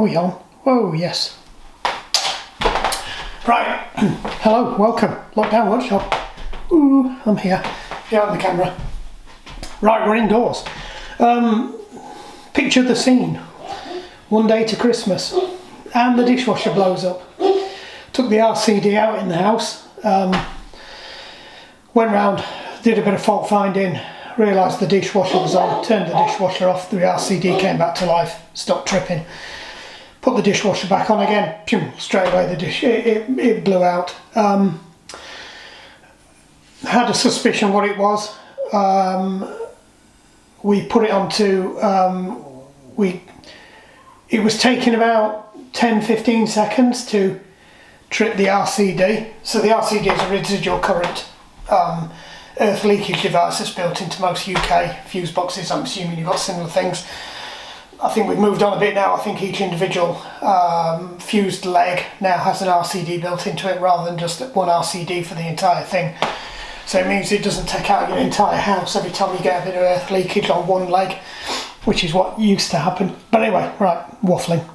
Are we on? Oh, yes. Right. Hello, welcome. Lockdown Workshop. Ooh, I'm here. Behind the camera. Right, we're indoors. Picture the scene. One day to Christmas. And the dishwasher blows up. Took the RCD out in the house. Went round, did a bit of fault finding. Realised the dishwasher was on. Turned the dishwasher off. The RCD came back to life. Stopped tripping. Put the dishwasher back on again. Pew, straight away the dish. It blew out. Had a suspicion what it was. We put it onto. It was taking about 10-15 seconds to trip the RCD. So the RCD is a residual current earth leakage device that's built into most UK fuse boxes. I'm assuming you've got similar things. I think we've moved on a bit now. I think each individual fused leg now has an RCD built into it rather than just one RCD for the entire thing. So it means it doesn't take out your entire house every time you get a bit of earth leakage on one leg, which is what used to happen. But anyway, right, waffling.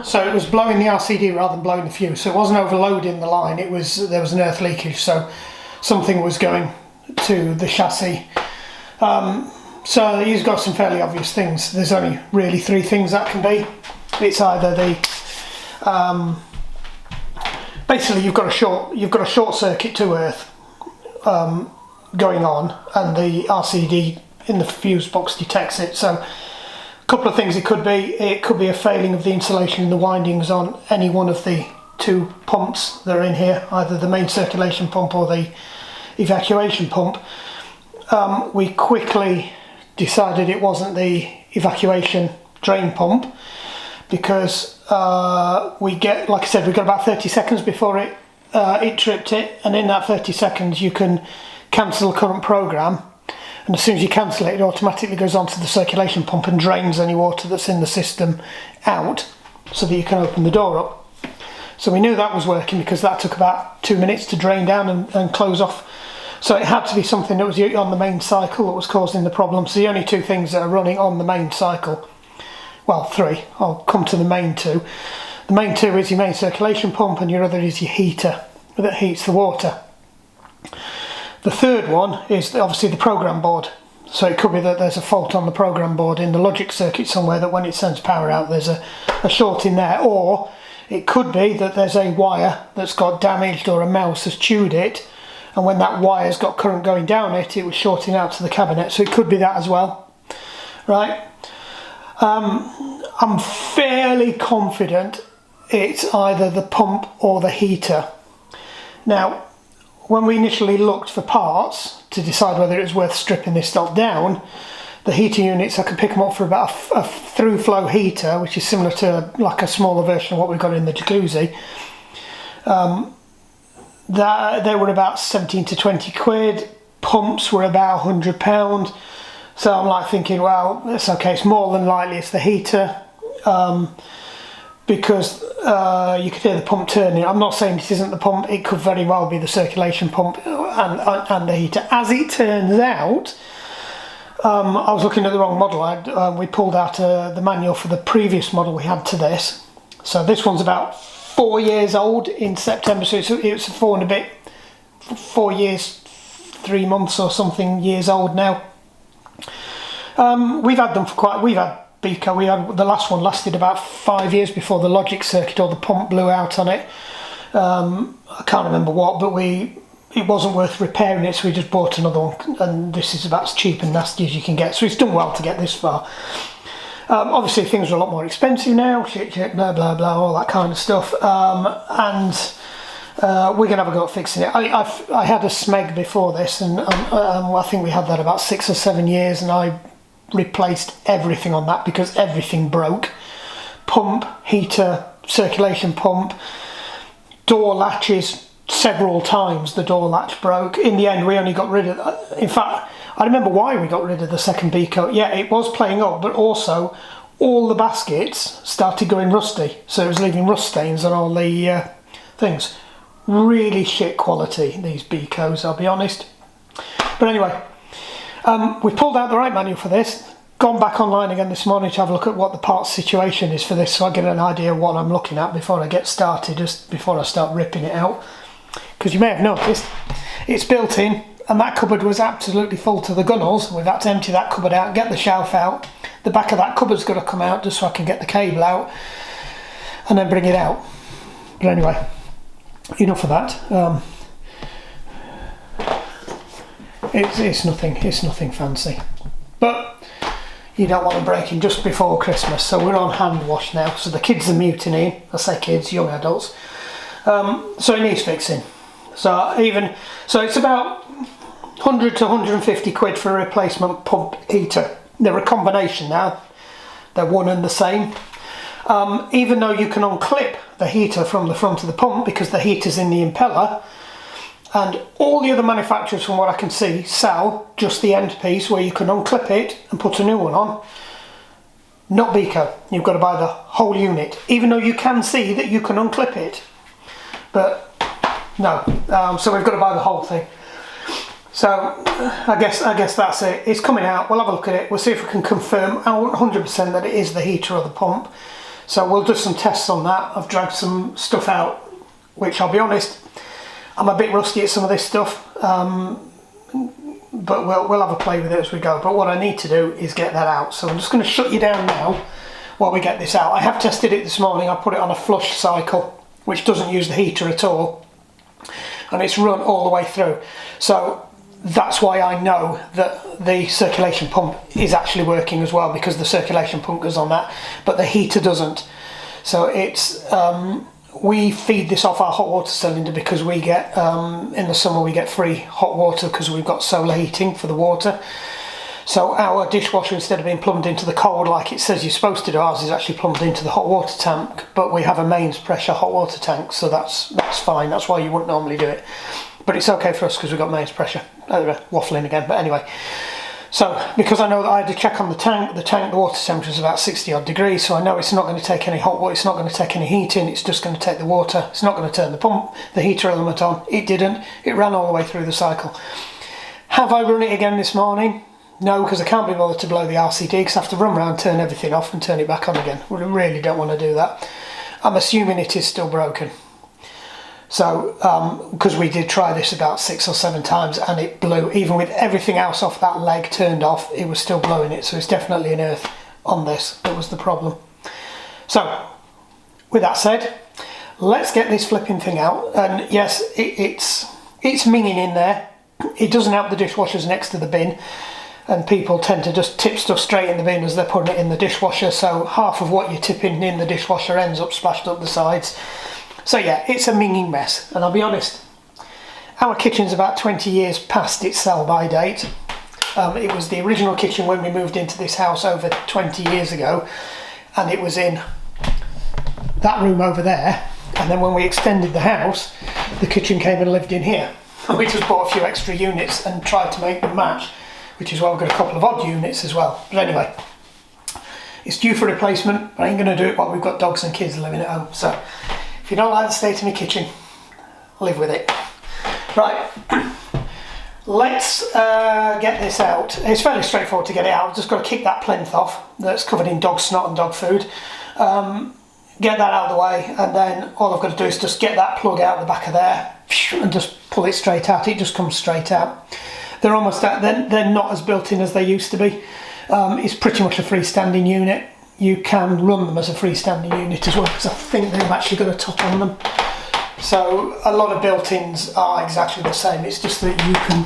So it was blowing the RCD rather than blowing the fuse. So it wasn't overloading the line. There was an earth leakage. So something was going to the chassis. So he's got some fairly obvious things. There's only really three things that can be. It's either the basically you've got a short circuit to earth going on, and the RCD in the fuse box detects it. So a couple of things it could be. It could be a failing of the insulation in the windings on any one of the two pumps that are in here, either the main circulation pump or the evacuation pump. We quickly decided it wasn't the evacuation drain pump because we got about 30 seconds before it tripped it, and in that 30 seconds you can cancel the current program, and as soon as you cancel it, it automatically goes onto the circulation pump and drains any water that's in the system out so that you can open the door up. So we knew that was working because that took about 2 minutes to drain down and close off. So it had to be something that was on the main cycle that was causing the problem. So the only two things that are running on the main cycle, well, three, I'll come to the main two. The main two is your main circulation pump, and your other is your heater that heats the water. The third one is obviously the program board. So it could be that there's a fault on the program board in the logic circuit somewhere, that when it sends power out there's a short in there, or it could be that there's a wire that's got damaged or a mouse has chewed it, and when that wire's got current going down it, it was shorting out to the cabinet. So it could be that as well, right? I'm fairly confident it's either the pump or the heater. Now, when we initially looked for parts to decide whether it was worth stripping this stock down, the heater units, I could pick them up for about a through flow heater, which is similar to like a smaller version of what we've got in the jacuzzi. They were about 17 to 20 quid. Pumps were about £100. So I'm like thinking, well, it's okay, it's more than likely it's the heater, because you could hear the pump turning. I'm not saying it isn't the pump, it could very well be the circulation pump and the heater. As it turns out, I was looking at the wrong model. We pulled out the manual for the previous model we had to this. So this one's about 4 years old in September, so it's 4 years, 3 months or something years old now. We've had them for we've had Beko, the last one lasted about 5 years before the logic circuit or the pump blew out on it. I can't remember what, but it wasn't worth repairing it, so we just bought another one, and this is about as cheap and nasty as you can get, so it's done well to get this far. Obviously things are a lot more expensive now, shit, blah blah blah, all that kind of stuff, and we're going to have a go at fixing it. I had a Smeg before this, and I think we had that about 6 or 7 years, and I replaced everything on that because everything broke. Pump, heater, circulation pump, door latches, several times the door latch broke. In the end we only got rid of, in fact I remember why we got rid of the second Beko. Yeah, it was playing up, but also all the baskets started going rusty, so it was leaving rust stains on all the things. Really shit quality, these Bekos, I'll be honest. But anyway, we pulled out the right manual for this. gone back online again this morning to have a look at what the parts situation is for this, so I get an idea of what I'm looking at before I get started, just before I start ripping it out. Because you may have noticed, it's built in, and that cupboard was absolutely full to the gunnels. We've had to empty that cupboard out, get the shelf out. The back of that cupboard's got to come out just so I can get the cable out and then bring it out. But anyway, enough of that. It's nothing fancy, but you don't want them breaking just before Christmas, so we're on hand wash now. So the kids are mutinying. I say kids, young adults. So it needs fixing. So it's about 100 to 150 quid for a replacement pump heater. They're a combination now. They're one and the same. Even though you can unclip the heater from the front of the pump because the heater's in the impeller, and all the other manufacturers, from what I can see, sell just the end piece where you can unclip it and put a new one on. Not Beko. You've got to buy the whole unit, even though you can see that you can unclip it. But no, so we've got to buy the whole thing. So I guess that's it. It's coming out. We'll have a look at it. We'll see if we can confirm 100% that it is the heater or the pump. So we'll do some tests on that. I've dragged some stuff out, which I'll be honest, I'm a bit rusty at some of this stuff, but we'll have a play with it as we go. But what I need to do is get that out. So I'm just going to shut you down now while we get this out. I have tested it this morning. I put it on a flush cycle, which doesn't use the heater at all, and it's run all the way through. So that's why I know that the circulation pump is actually working as well, because the circulation pump goes on that, but the heater doesn't. So it's we feed this off our hot water cylinder because we get in the summer we get free hot water because we've got solar heating for the water. So our dishwasher, instead of being plumbed into the cold like it says you're supposed to do, ours is actually plumbed into the hot water tank, but we have a mains pressure hot water tank, so that's fine. That's why you wouldn't normally do it, but it's okay for us because we've got mains pressure. Waffling again, but anyway. So because I know that I had to check on the tank the water temperature is about 60 odd degrees, so I know it's not going to take any hot water, it's not going to take any heating, it's just going to take the water. It's not going to turn the heater element on. It didn't. It ran all the way through the cycle. Have I run it again this morning? No, because I can't be bothered to blow the RCD because I have to run around, turn everything off and turn it back on again. We really don't want to do that. I'm assuming it is still broken. So, because we did try this about 6 or 7 times and it blew, even with everything else off that leg turned off, it was still blowing it. So it's definitely an earth on this that was the problem. So, with that said, let's get this flipping thing out. And yes, it's minging in there. It doesn't help the dishwashers next to the bin, and people tend to just tip stuff straight in the bin as they're putting it in the dishwasher. So half of what you're tipping in the dishwasher ends up splashed up the sides. So yeah, it's a minging mess, and I'll be honest, our kitchen's about 20 years past its sell-by date. It was the original kitchen when we moved into this house over 20 years ago, and it was in that room over there, and then when we extended the house, the kitchen came and lived in here. And we just bought a few extra units and tried to make them match, which is why we've got a couple of odd units as well. But anyway, it's due for replacement, but I ain't going to do it while we've got dogs and kids living at home. So if you don't like the state of my kitchen, live with it. Right, let's get this out. It's fairly straightforward to get it out. I've just got to kick that plinth off that's covered in dog snot and dog food. Get that out of the way, and then all I've got to do is just get that plug out the back of there and just pull it straight out. It just comes straight out. They're almost they're not as built in as they used to be. It's pretty much a freestanding unit. You can run them as a freestanding unit as well, because I think they've actually got a top on them. So a lot of built-ins are exactly the same. It's just that you can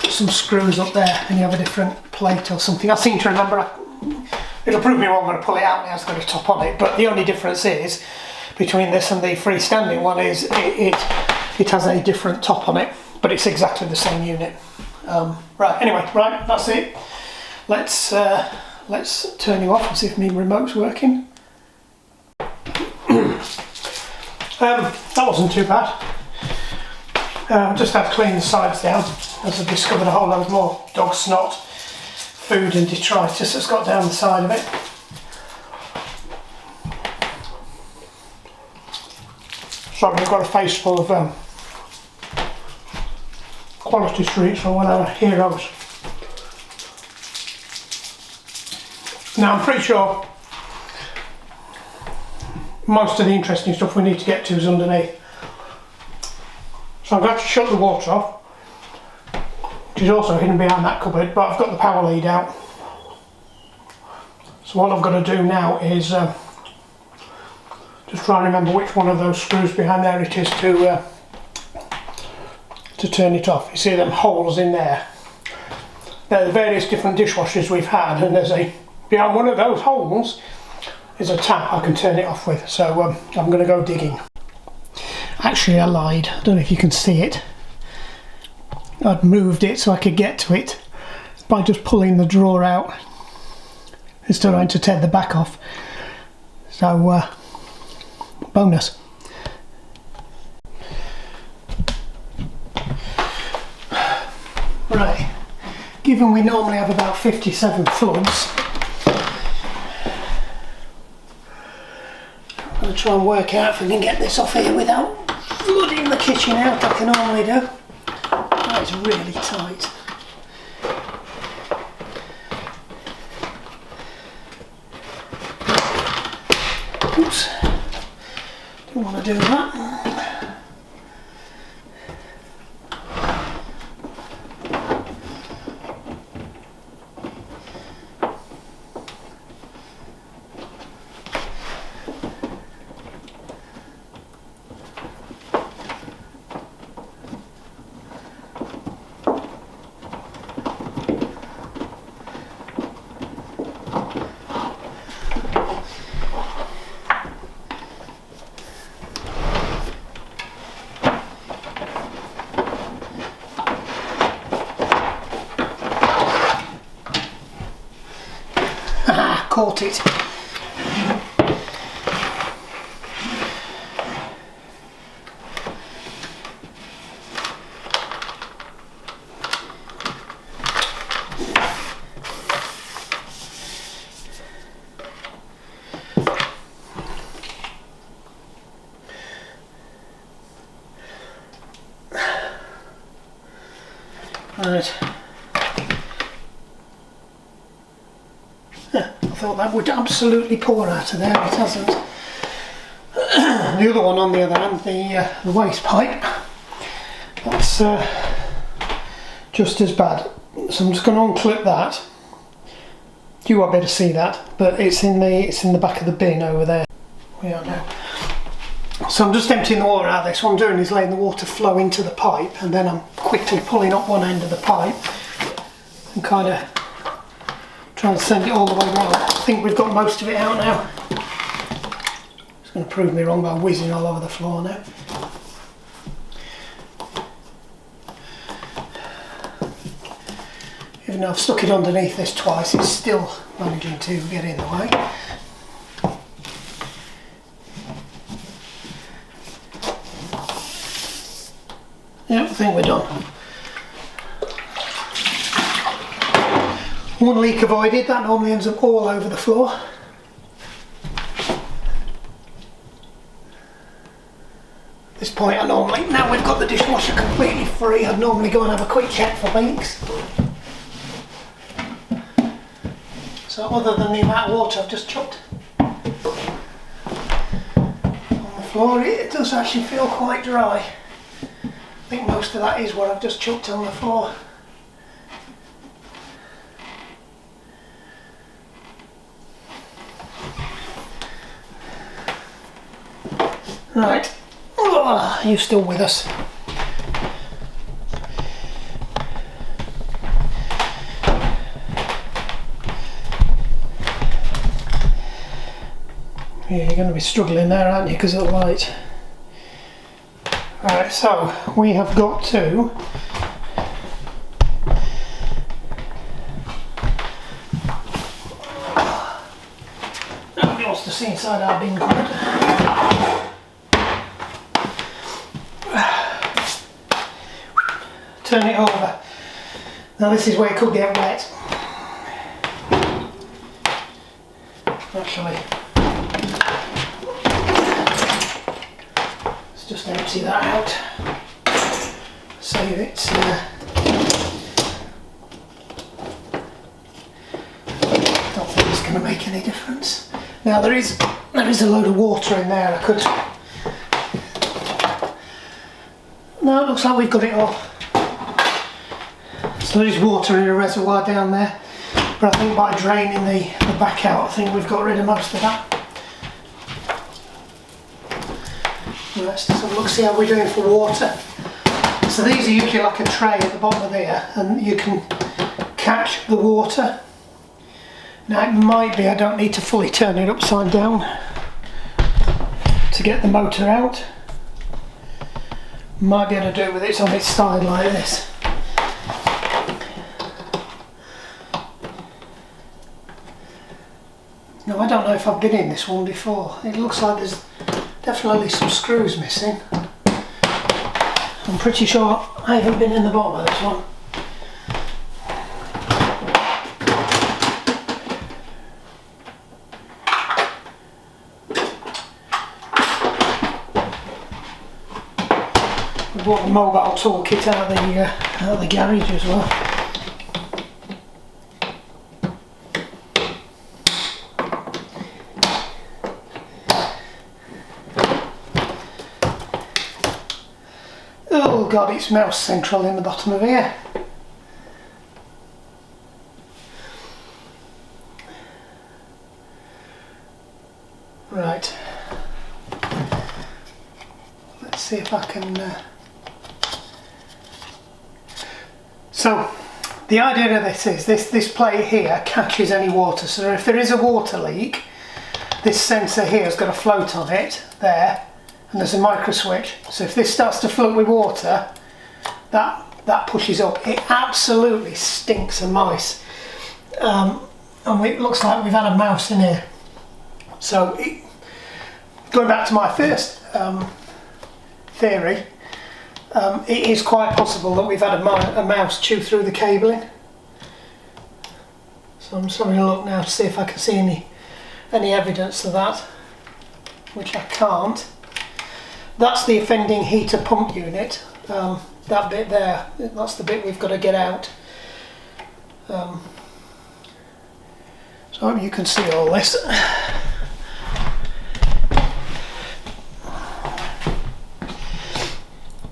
put some screws up there and you have a different plate or something. I seem to remember, it'll prove me wrong when I pull it out and it has got a top on it, but the only difference is between this and the freestanding one is it has a different top on it, but it's exactly the same unit. Right, anyway, right, that's it. Let's turn you off and see if my remote's working. That wasn't too bad. Just had to clean the sides down as I've discovered a whole load more dog snot, food and detritus that's got down the side of it. So we've got a face full of quality streets or one of our heroes. Now I'm pretty sure most of the interesting stuff we need to get to is underneath. So I'm going to shut the water off, which is also hidden behind that cupboard, but I've got the power lead out. So what I've got to do now is just try and remember which one of those screws behind there it is to turn it off. You see them holes in there? They're the various different dishwashers we've had, and behind one of those holes is a tap I can turn it off with. So I'm going to go digging. Actually, I lied. I don't know if you can see it. I'd moved it so I could get to it by just pulling the drawer out instead of having to tear the back off. So, bonus. Right. Given we normally have about 57 floods, I'm going to try and work out if we can get this off here without flooding the kitchen out like I normally do. That is really tight. Oops, don't want to do that. Caught it. Right. I thought that would absolutely pour out of there, it hasn't. The other one on the other hand, the waste pipe, that's just as bad. So I'm just going to unclip that. You won't be able to see that, but it's in the back of the bin over there. We are now. So I'm just emptying the water out of this. What I'm doing is letting the water flow into the pipe, and then I'm quickly pulling up one end of the pipe and kind of trying to send it all the way around. I think we've got most of it out now. It's going to prove me wrong by whizzing all over the floor now. Even though I've stuck it underneath this twice, it's still managing to get in the way. Yeah, I think we're done. One leak avoided. That normally ends up all over the floor. At this point now we've got the dishwasher completely free, I'd normally go and have a quick check for leaks. So other than the amount of water I've just chucked on the floor, it does actually feel quite dry. I think most of that is what I've just chucked on the floor. Right, oh, are you still with us? Yeah, you're going to be struggling there, aren't you, because of the light. Right, so we have got to nobody wants to see inside our bin cupboard. Turn it over. Now this is where it could get wet. Actually, let's just empty that out. Save it. Don't think it's going to make any difference. Now there is a load of water in there. I could. No, it looks like we've got it all. So there is water in a reservoir down there, but I think by draining the back out, I think we've got rid of most of that. Let's just have a look, see how we're doing for water. So these are usually like a tray at the bottom of there, and you can catch the water. Now it might be I don't need to fully turn it upside down to get the motor out. Might be able to do it with it on its side like this. Now I don't know if I've been in this one before. It looks like there's definitely some screws missing. I'm pretty sure I haven't been in the bottom of this one. We bought the mobile toolkit out of the garage as well. Oh god, it's mouse central in the bottom of here. Right. Let's see if I can... So, the idea of this is, this plate here catches any water. So if there is a water leak, this sensor here has got a float on it, there. And there's a micro switch, so if this starts to float with water, that pushes up. It absolutely stinks of mice, and it looks like we've had a mouse in here. So going back to my first theory, it is quite possible that we've had a mouse chew through the cabling. So I'm just having a look now to see if I can see any evidence of that, which I can't. That's the offending heater pump unit, that bit there, that's the bit we've got to get out. So I hope you can see all this.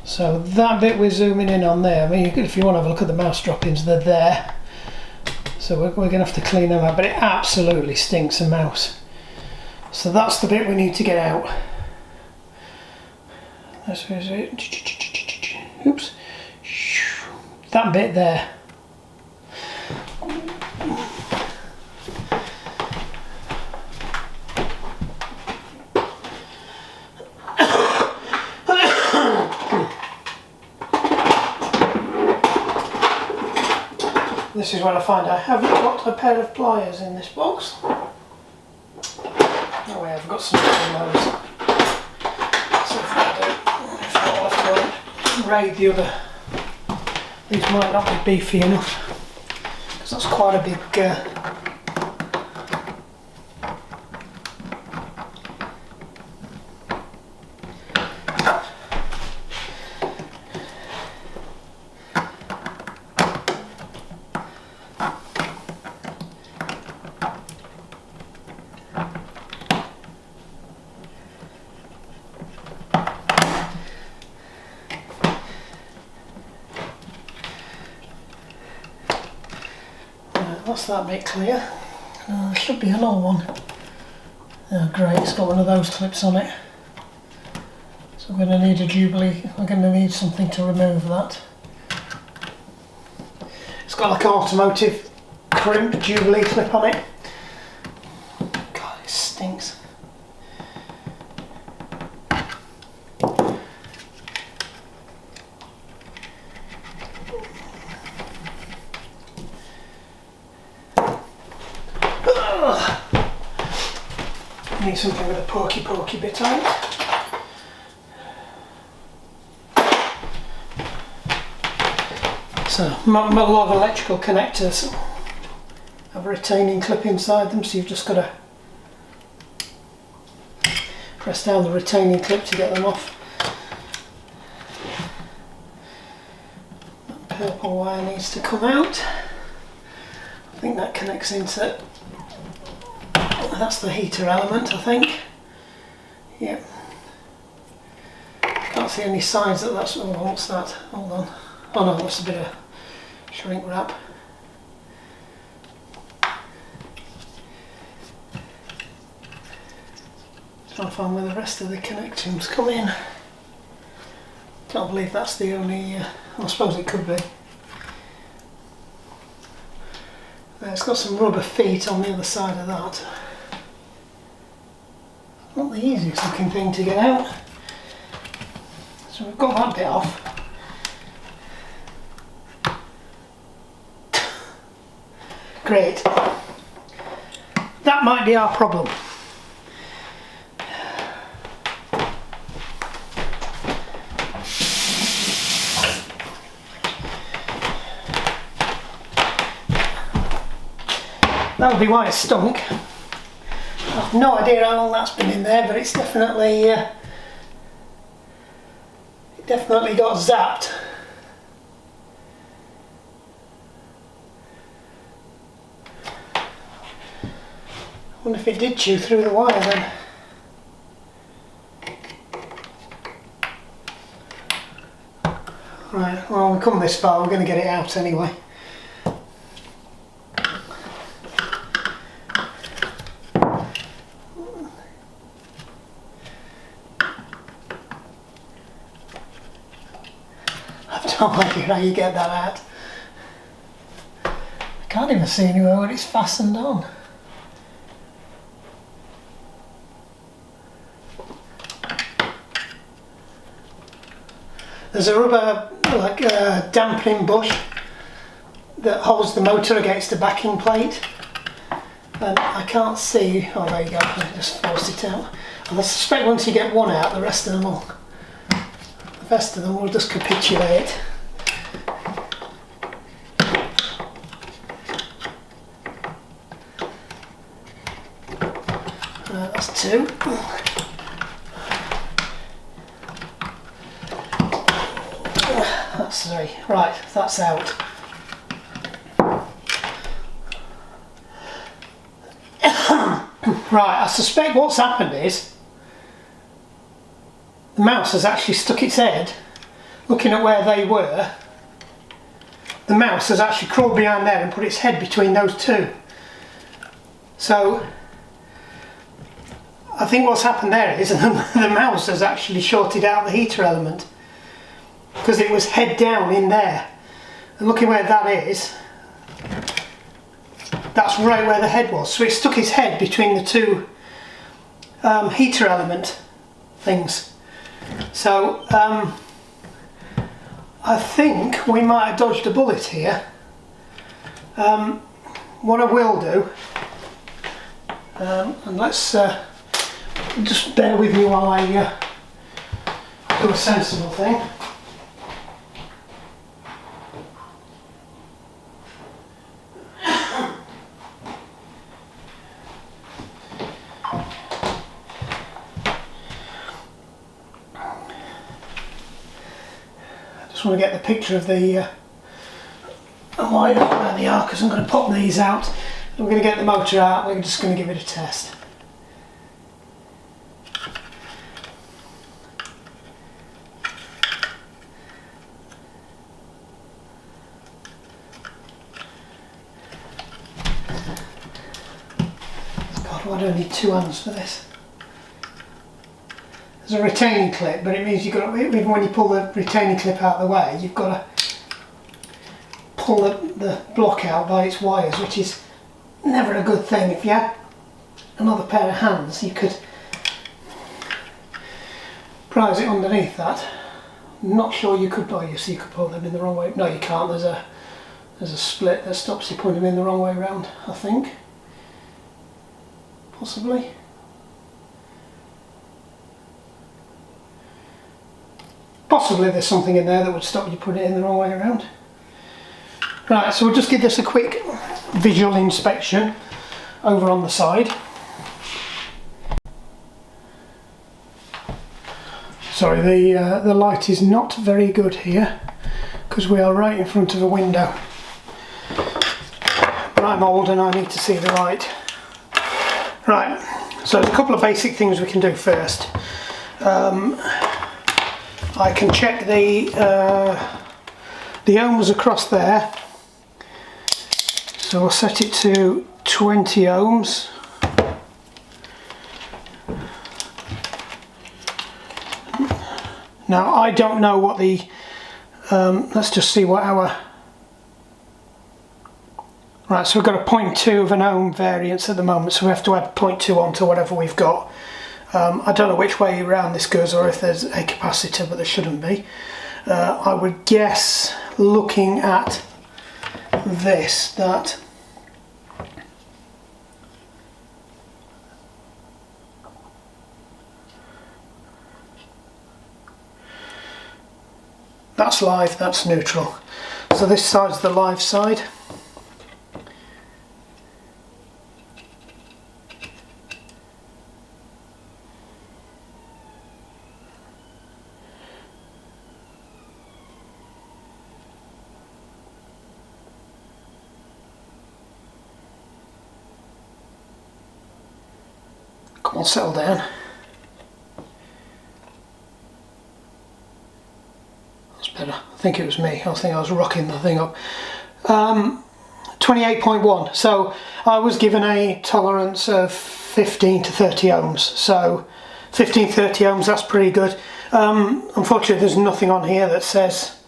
So that bit we're zooming in on there, I mean if you want to have a look at the mouse droppings, they're there. So we're going to have to clean them out, but it absolutely stinks of mouse. So that's the bit we need to get out. That's where is it? Oops. That bit there. This is when I find I haven't got a pair of pliers in this box. Oh yeah, I've got some of those. So if I do, if not, I'll have to raid the other. These might not be beefy enough, because that's quite a big that's that bit clear. There should be another one. Oh great, it's got one of those clips on it. So I'm going to need a Jubilee, I'm going to need something to remove that. It's got like an automotive crimp Jubilee clip on it. God, it stinks. Need something with a pokey bit on it. So, a lot of electrical connectors have a retaining clip inside them, so you've just got to press down the retaining clip to get them off. That purple wire needs to come out. I think that connects into That's the heater element, I think. Yep. Can't see any signs that that's... Oh, what's that? Hold on. Oh no, that's a bit of shrink wrap. Trying to find where the rest of the connections come in. Can't believe that's the only... I suppose it could be. It's got some rubber feet on the other side of that. Not the easiest looking thing to get out. So we've got that bit off. Great. That might be our problem. That would be why it stunk. I've no idea how long that's been in there, but it's definitely got zapped. I wonder if it did chew through the wire then. Right, well, we've come this far, we're going to get it out anyway. I've no idea how you get that out. I can't even see anywhere where it's fastened on. There's a rubber, like a dampening bush that holds the motor against the backing plate, and I can't see. Oh, there you go. I just forced it out. And I suspect once you get one out, the rest of them will just capitulate. That's two. That's three. Right, that's out. Right, I suspect what's happened is the mouse has actually stuck its head, looking at where they were. The mouse has actually crawled behind there and put its head between those two. So I think what's happened there is the mouse has actually shorted out the heater element, because it was head down in there. And looking where that is, that's right where the head was. So it stuck its head between the two heater element things. So I think we might have dodged a bullet here. What I will do, and let's just bear with me while I do a sensible thing. I just want to get the picture of the wire where they are, because I'm going to pop these out. I'm going to get the motor out. We're just going to give it a test. God, why do I need two hands for this? There's a retaining clip, but it means you've got to, even when you pull the retaining clip out of the way, you've got to pull the block out by its wires, which is never a good thing. If you had another pair of hands, you could prise it underneath that. I'm not sure you could, oh, you see, you could pull them in the wrong way. No, you can't. There's a split that stops you putting them in the wrong way around, I think. Possibly. Possibly there's something in there that would stop you putting it in the wrong way around. Right, so we'll just give this a quick visual inspection over on the side. Sorry, the light is not very good here because we are right in front of a window. But I'm old and I need to see the light. Right, so there's a couple of basic things we can do first. I can check the ohms across there. So we'll set it to 20 ohms. Now I don't know what the, let's just see what our, right, so we've got a 0.2 of an ohm variance at the moment, so we have to add 0.2 on to whatever we've got. I don't know which way around this goes or if there's a capacitor, but there shouldn't be. I would guess, looking at this, that that's live, that's neutral. So this side's the live side. Come on, settle down. That's better. I think it was me. I think I was rocking the thing up. 28.1. So I was given a tolerance of 15 to 30 ohms. So 15, 30 ohms, that's pretty good. Unfortunately, there's nothing on here that says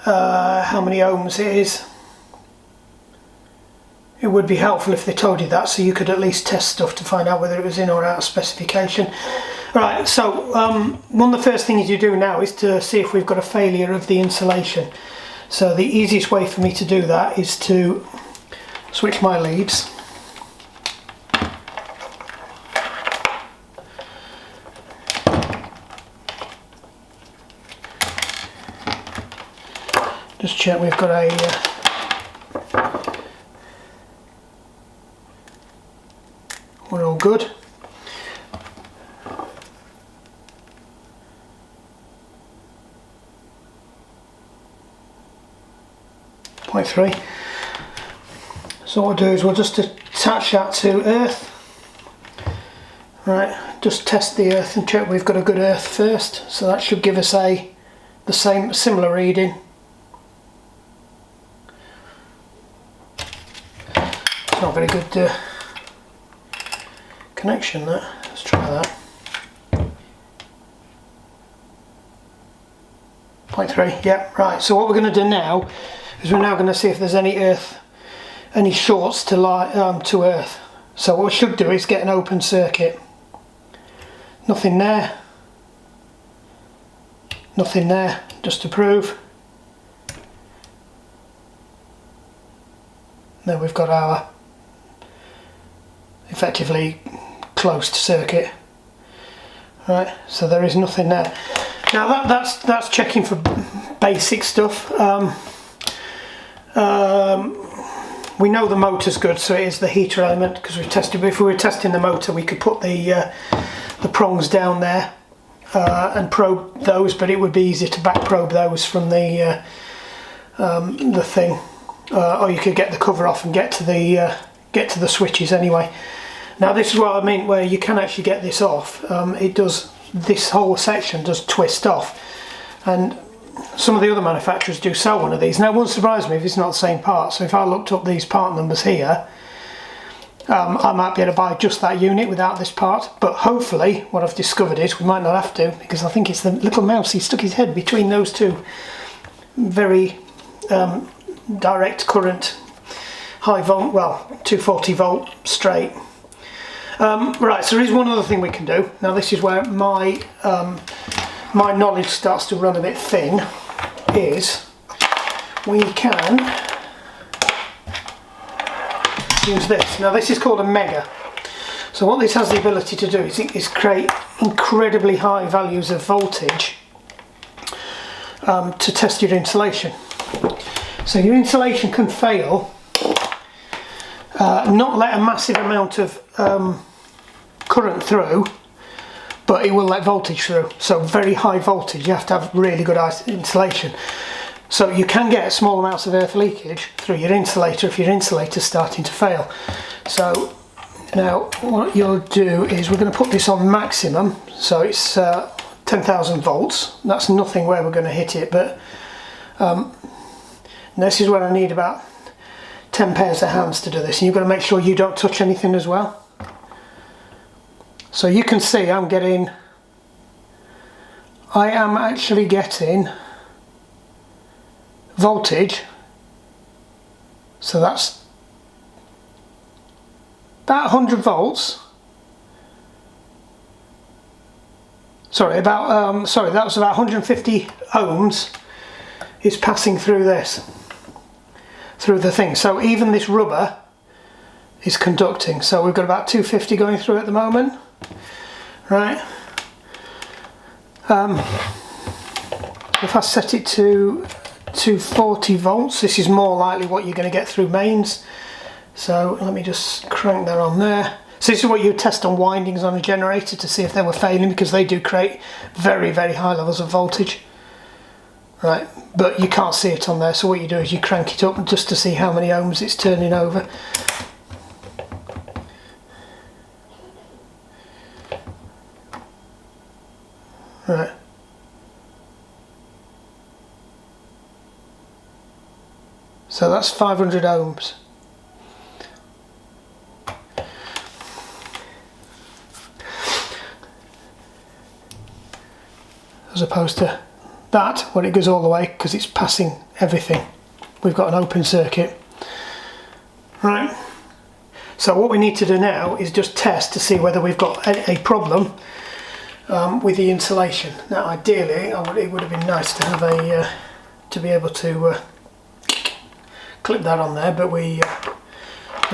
how many ohms it is. It would be helpful if they told you that, so you could at least test stuff to find out whether it was in or out of specification. Right, so one of the first things you do now is to see if we've got a failure of the insulation. So the easiest way for me to do that is to switch my leads. Just check we've got a we're all good. Point 3. So what we'll do is we'll just attach that to earth. Right, just test the earth and check we've got a good earth first. So that should give us the similar reading. It's not very good connection there. Let's try that. 0.3, yeah, right. So what we're going to do now is we're now going to see if there's any shorts to earth. So what we should do is get an open circuit. Nothing there. Nothing there, just to prove. Then we've got our effectively closed circuit. Right, so there is nothing there. Now that's checking for basic stuff. We know the motor's good, so it is the heater element, because we've tested. If we were testing the motor, we could put the prongs down there and probe those, but it would be easier to back probe those from the thing, or you could get the cover off and get to the switches anyway. Now this is what I mean, where you can actually get this off. This whole section does twist off, and some of the other manufacturers do sell one of these. Now it wouldn't surprise me if it's not the same part, so if I looked up these part numbers here, I might be able to buy just that unit without this part, but hopefully what I've discovered is we might not have to, because I think it's the little mouse, he stuck his head between those two very direct current high volt, well, 240 volt straight. Right, so there is one other thing we can do. Now this is where my knowledge starts to run a bit thin, is we can use this. Now this is called a mega. So what this has the ability to do is create incredibly high values of voltage to test your insulation. So your insulation can fail, not let a massive amount of current through, but it will let voltage through. So very high voltage, you have to have really good insulation. So you can get small amounts of earth leakage through your insulator if your insulator is starting to fail. So Now what you'll do is we're going to put this on maximum, so it's 10,000 volts. That's nothing where we're going to hit it, but this is where I need about 10 pairs of hands to do this, and you've got to make sure you don't touch anything as well. So you can see I am actually getting voltage, so that's about 100 volts. Sorry, that was about 150 ohms is passing through this, through the thing. So even this rubber is conducting. So we've got about 250 going through at the moment, right? If I set it to 240 volts, this is more likely what you're going to get through mains. So let me just crank that on there. So this is what you test on windings on a generator to see if they were failing, because they do create very, very high levels of voltage. Right, but you can't see it on there, so what you do is you crank it up just to see how many ohms it's turning over. Right. So that's 500 ohms. As opposed to that, when it goes all the way, because it's passing everything. We've got an open circuit. Right. So what we need to do now is just test to see whether we've got a problem with the insulation. Now ideally, it would have been nice to have to be able to clip that on there, but we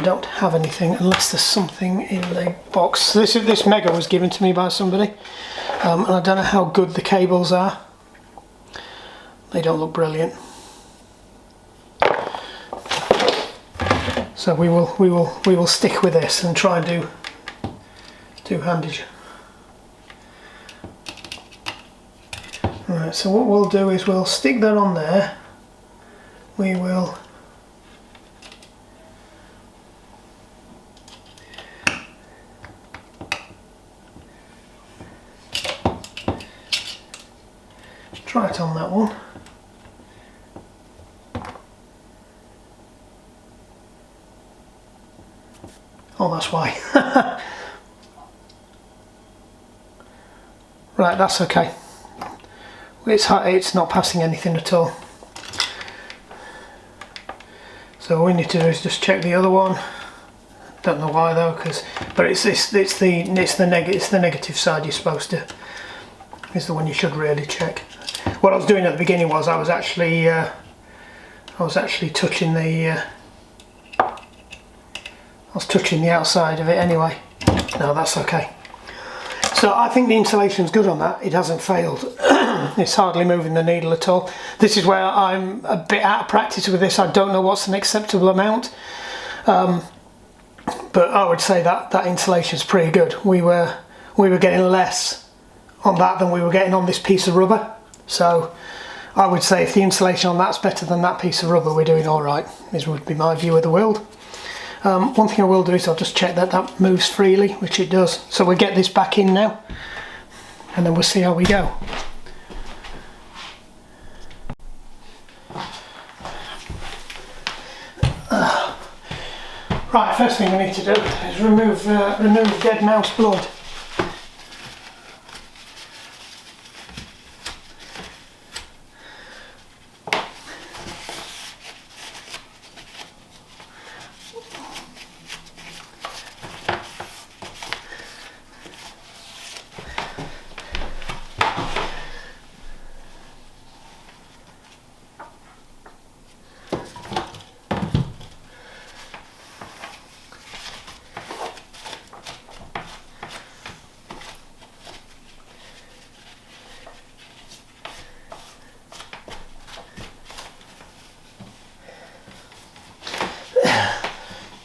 don't have anything unless there's something in the box. So this Mega was given to me by somebody, and I don't know how good the cables are. They don't look brilliant. So we will stick with this and try and do two-handage. Right, so what we'll do is we'll stick that on there. We will try it on that one. Oh, that's why. Right, that's okay. It's not passing anything at all. So all we need to do is just check the other one. Don't know why though, but it's the negative side you're supposed to. Is the one you should really check. What I was doing at the beginning was I was actually touching the. I was touching the outside of it anyway. No, that's okay. So I think the insulation's good on that. It hasn't failed. It's hardly moving the needle at all. This is where I'm a bit out of practice with this. I don't know what's an acceptable amount. But I would say that insulation's pretty good. We were getting less on that than we were getting on this piece of rubber. So I would say if the insulation on that's better than that piece of rubber, we're doing all right. This would be my view of the world. One thing I will do is I'll just check that moves freely, which it does. So we'll get this back in now, and then we'll see how we go. Right, first thing we need to do is remove dead mouse blood.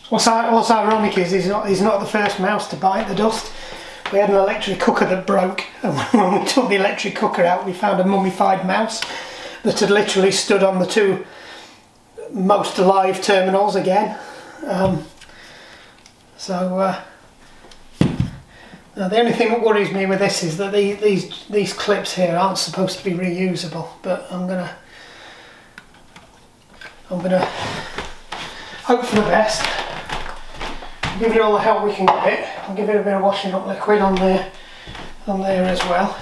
What's ironic is he's not the first mouse to bite the dust. We had an electric cooker that broke, and when we took the electric cooker out we found a mummified mouse that had literally stood on the two most alive terminals again. So Now, the only thing that worries me with this is that these clips here aren't supposed to be reusable, but I'm gonna hope for the best. Give it all the help we can give it. I'll give it a bit of washing up liquid on there as well.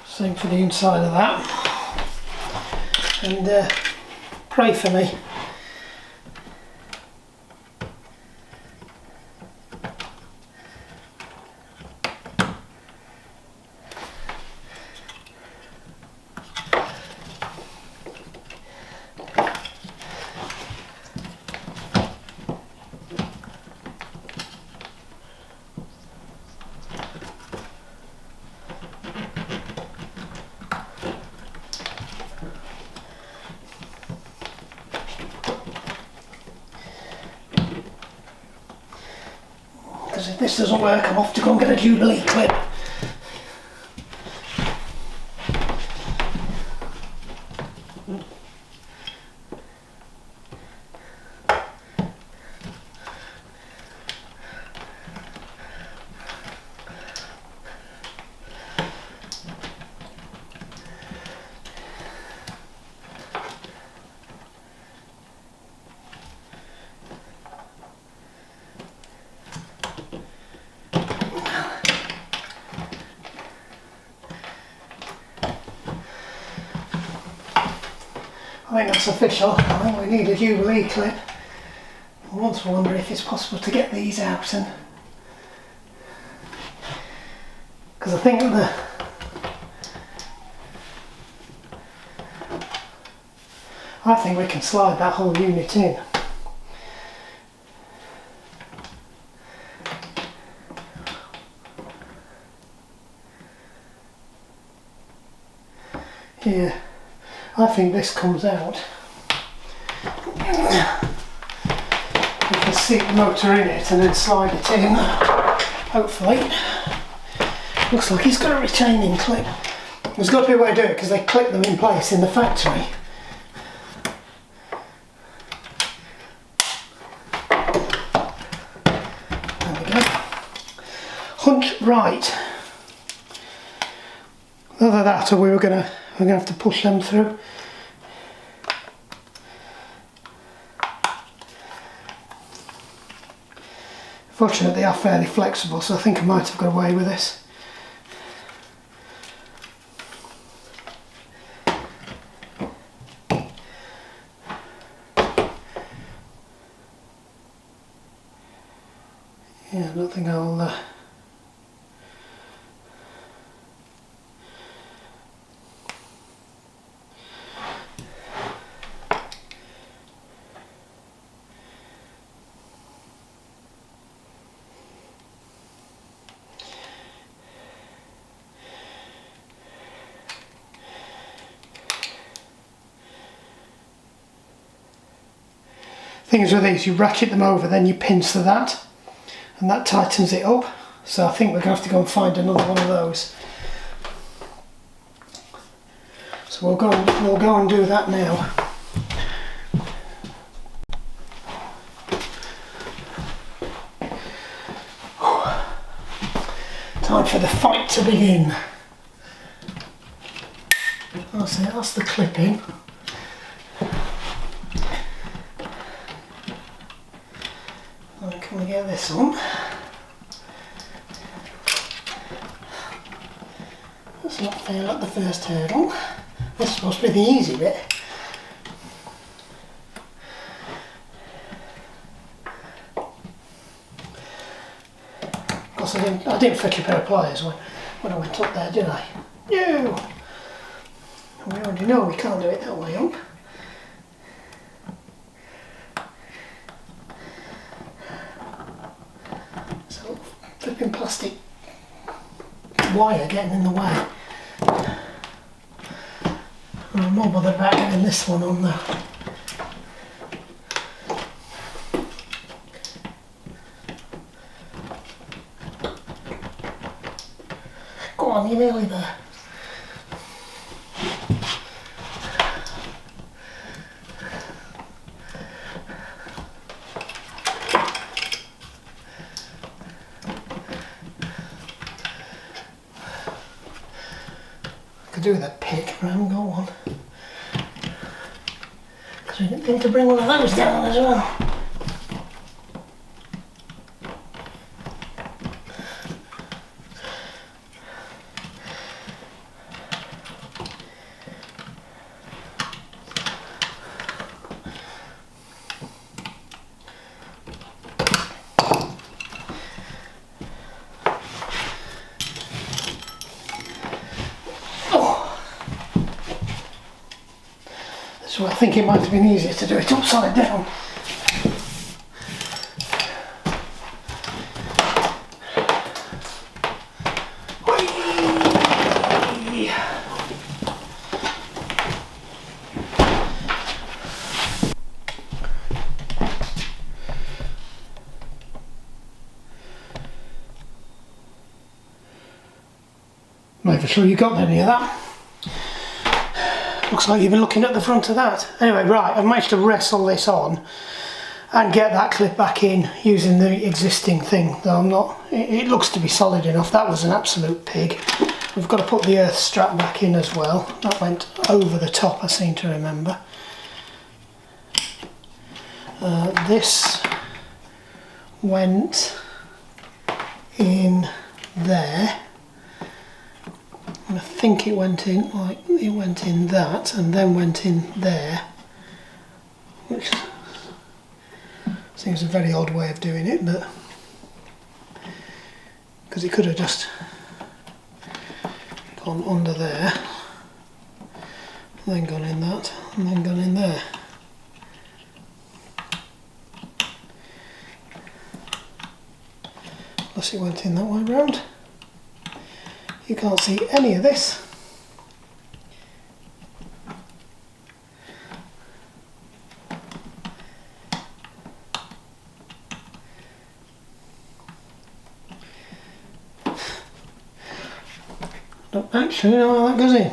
Same for the inside of that. And pray for me. Because if this doesn't work, I'm off to go and get a Jubilee clip. I think that's official. I think we need a Jubilee clip. I once wonder if it's possible to get these out, and because I think we can slide that whole unit in. Yeah. I think this comes out. We can seat the motor in it and then slide it in, hopefully. Looks like it's got a retaining clip. There's got to be a way to do it because they clip them in place in the factory. There we go. Hunch right. Either that or we're going to have to push them through. Fortunately, they are fairly flexible, so I think I might have got away with this. Yeah, I don't think I'll things with these, you ratchet them over, then you pinch to that, and that tightens it up. So I think we're going to have to go and find another one of those. So we'll go and do that now. Time for the fight to begin. That's the clipping. Can we get this on? Let's not fail at the first hurdle. This is supposed to be the easy bit. Of course, I didn't fetch a pair of pliers when I went up there, did I? No! We already know we can't do it that way up. Flipping plastic wire getting in the way. I'm more bothered about getting this one on though. Go on, you're nearly there. do with a pick, but I haven't got one. Because we didn't think to bring one of those down as well. So I think it might have been easier to do it upside down. Whee! Not even sure you got any of that. Looks like you've been looking at the front of that. Anyway, right, I've managed to wrestle this on and get that clip back in using the existing thing, though I'm not, it looks to be solid enough. That was an absolute pig. We've got to put the earth strap back in as well. That went over the top, I seem to remember. This went in there. I think it went in like it went in that and then went in there, which seems a very odd way of doing it, but because it could have just gone under there and then gone in that and then gone in there. Unless it went in that way round. You can't see any of this. Don't actually know how that goes in.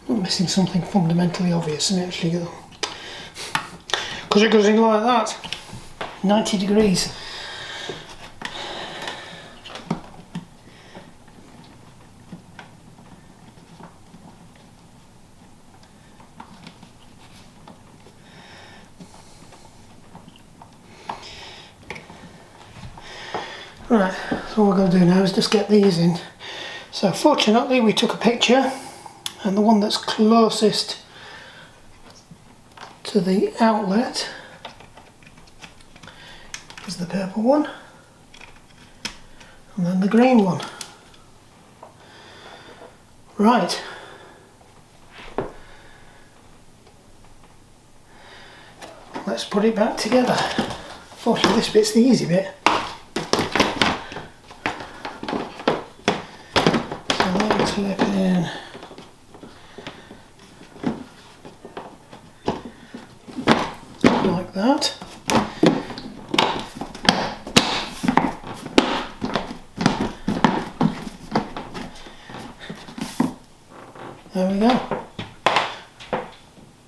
I'm missing something fundamentally obvious and actually go, because it goes in like that, 90 degrees. Right, so what we're going to do now is just get these in. So fortunately we took a picture, and the one that's closest to the outlet is the purple one, and then the green one. Right. Let's put it back together. Fortunately this bit's the easy bit. So let's clip it in. Like that. There we go.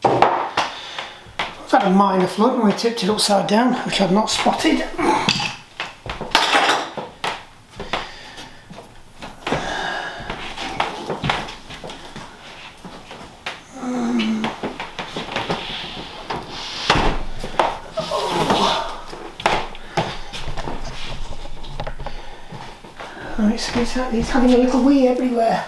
We've had a minor flood and we tipped it upside down, which I've not spotted. It's having a little wee everywhere.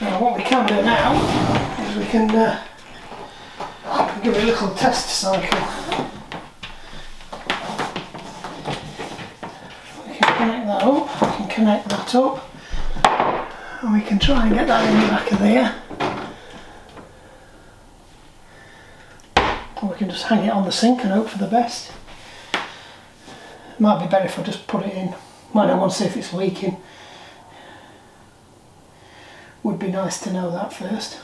Now what we can do now is we can give it a little test cycle. We can connect that up, we can connect that up, and we can try and get that in the back of there. Or we can just hang it on the sink and hope for the best. It might be better if I just put it in. Might not want to see if it's leaking. Would be nice to know that first.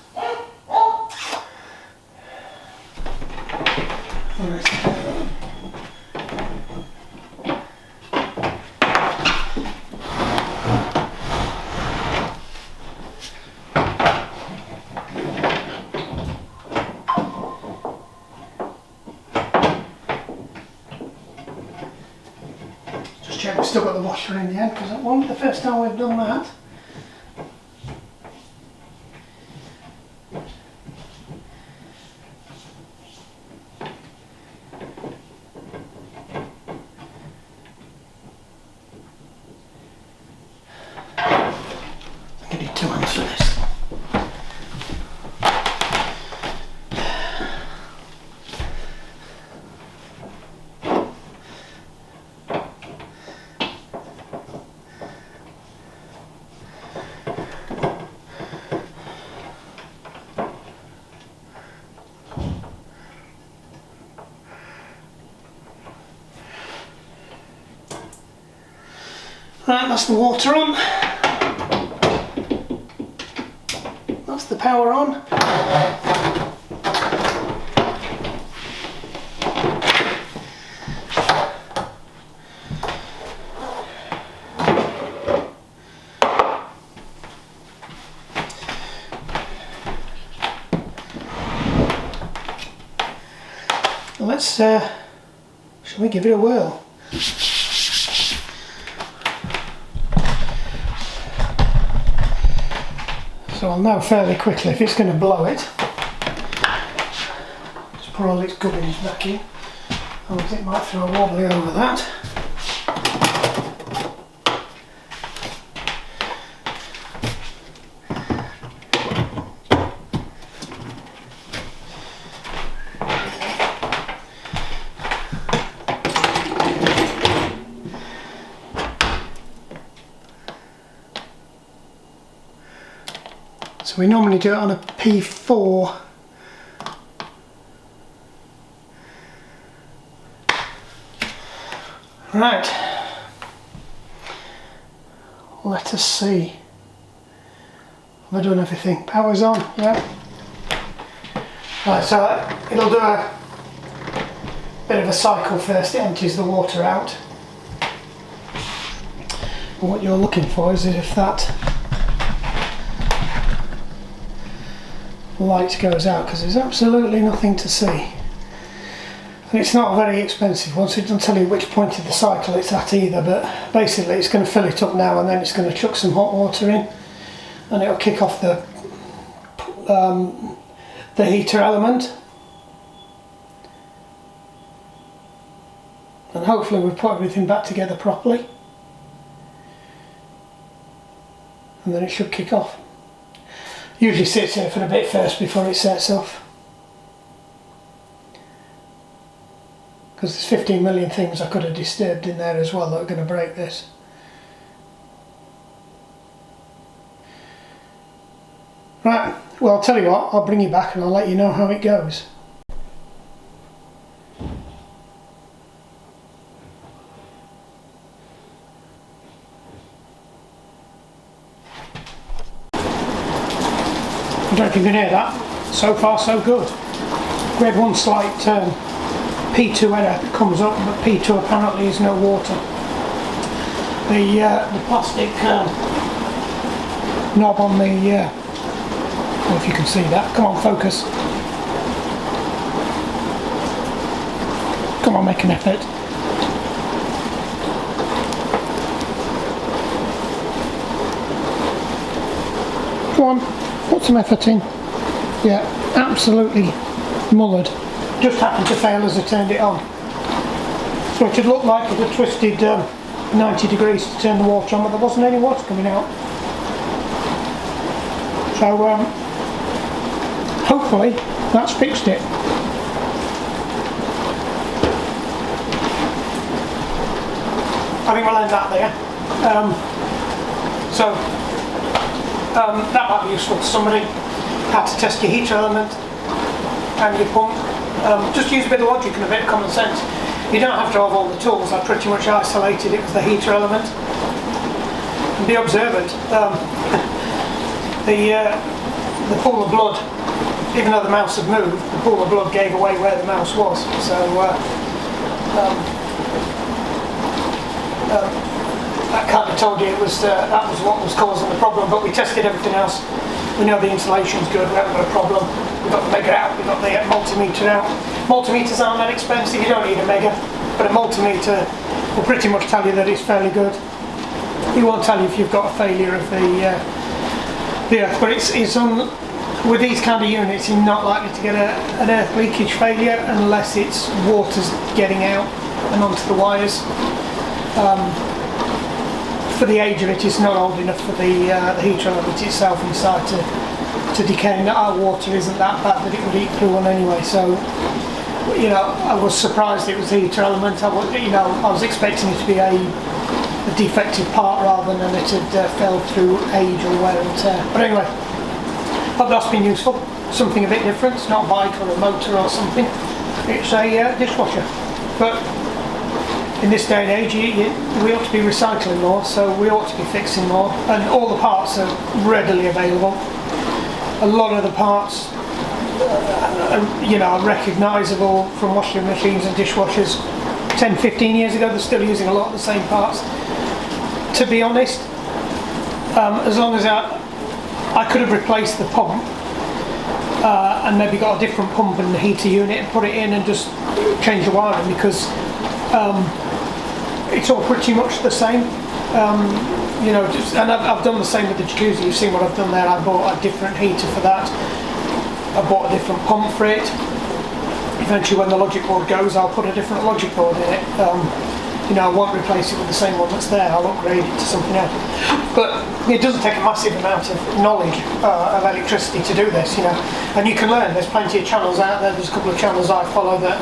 Just check we've still got the washer in the end, because that won't be the first time we've done that. I need 2 hands for this. Right, that's the water on. That's the power on. Let's, shall we give it a whirl? So I'll know fairly quickly if it's going to blow it. Just put all its gubbins back in, otherwise it might throw a wobbly over that. So we normally do it on a P4. Right. Let us see. Have I done everything? Power's on, yeah. Right, so it'll do a bit of a cycle first. It empties the water out. And what you're looking for is if that light goes out, because there's absolutely nothing to see, and it's not a very expensive one, so it doesn't tell you which point of the cycle it's at either, but basically it's going to fill it up now and then it's going to chuck some hot water in and it'll kick off the heater element, and hopefully we've put everything back together properly, and then it should kick off. Usually sits here for a bit first before it sets off, because there's 15 million things I could have disturbed in there as well that are going to break this. Right, well I'll tell you what, I'll bring you back and I'll let you know how it goes. I don't know if you can hear that. So far so good. We had one slight P2 error comes up, but P2 apparently is no water. The plastic knob on the, I don't know if you can see that. Come on, focus. Come on, make an effort. Come on. Put some effort in. Yeah, absolutely mullered. Just happened to fail as I turned it on. So it should look like it had twisted 90 degrees to turn the water on, but there wasn't any water coming out. So hopefully that's fixed it. I think we'll end that there. That might be useful to somebody. How to test your heater element and your pump. Just use a bit of logic and a bit of common sense. You don't have to have all the tools. I pretty much isolated it with the heater element. And be observant. the pool of blood, even though the mouse had moved, the pool of blood gave away where the mouse was. So that kind of told you it was that was what was causing the problem. But we tested everything else. We know the insulation's good. We haven't got a problem. We got the mega out. We got the multimeter out. Multimeters aren't that expensive. You don't need a mega, but a multimeter will pretty much tell you that it's fairly good. He won't tell you if you've got a failure of the earth, but it's on. With these kind of units, you're not likely to get an earth leakage failure unless it's water's getting out and onto the wires. For the age of it, it's not old enough for the heater element itself inside to decay. And our water isn't that bad that it would eat through one anyway. So, you know, I was surprised it was the heater element. I was expecting it to be a defective part rather than it had fell through age or wear and tear. But anyway, hope that's been useful. Something a bit different. It's not a bike or a motor or something. It's a dishwasher. But in this day and age, we ought to be recycling more, so we ought to be fixing more. And all the parts are readily available. A lot of the parts, are recognisable from washing machines and dishwashers. 10, 15 years ago, they're still using a lot of the same parts. To be honest, as long as I could have replaced the pump and maybe got a different pump and the heater unit and put it in and just change the wiring, because it's all pretty much the same. And I've done the same with the jacuzzi. You've seen what I've done there. I bought a different heater for that. I bought a different pump for it. Eventually, when the logic board goes, I'll put a different logic board in it. I won't replace it with the same one that's there. I'll upgrade it to something else. But it doesn't take a massive amount of knowledge of electricity to do this, And you can learn. There's plenty of channels out there. There's a couple of channels I follow that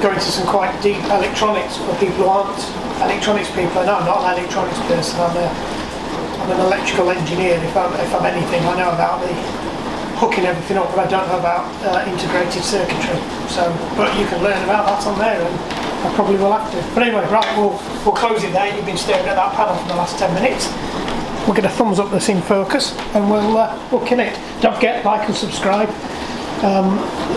go into some quite deep electronics for people who aren't electronics people. And I'm not an electronics person. I'm an electrical engineer. If I'm anything, I know about the hooking everything up, but I don't know about integrated circuitry. But you can learn about that on there, and I probably will have to. But anyway, right, we'll close it there. You've been staring at that panel for the last 10 minutes. We'll get a thumbs up that's in focus, and we'll kill it. Don't forget, like and subscribe,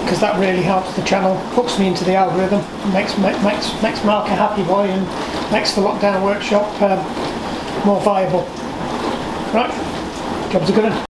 because that really helps the channel, puts me into the algorithm, makes Mark a happy boy, and makes the lockdown workshop more viable. Right, job's a good one.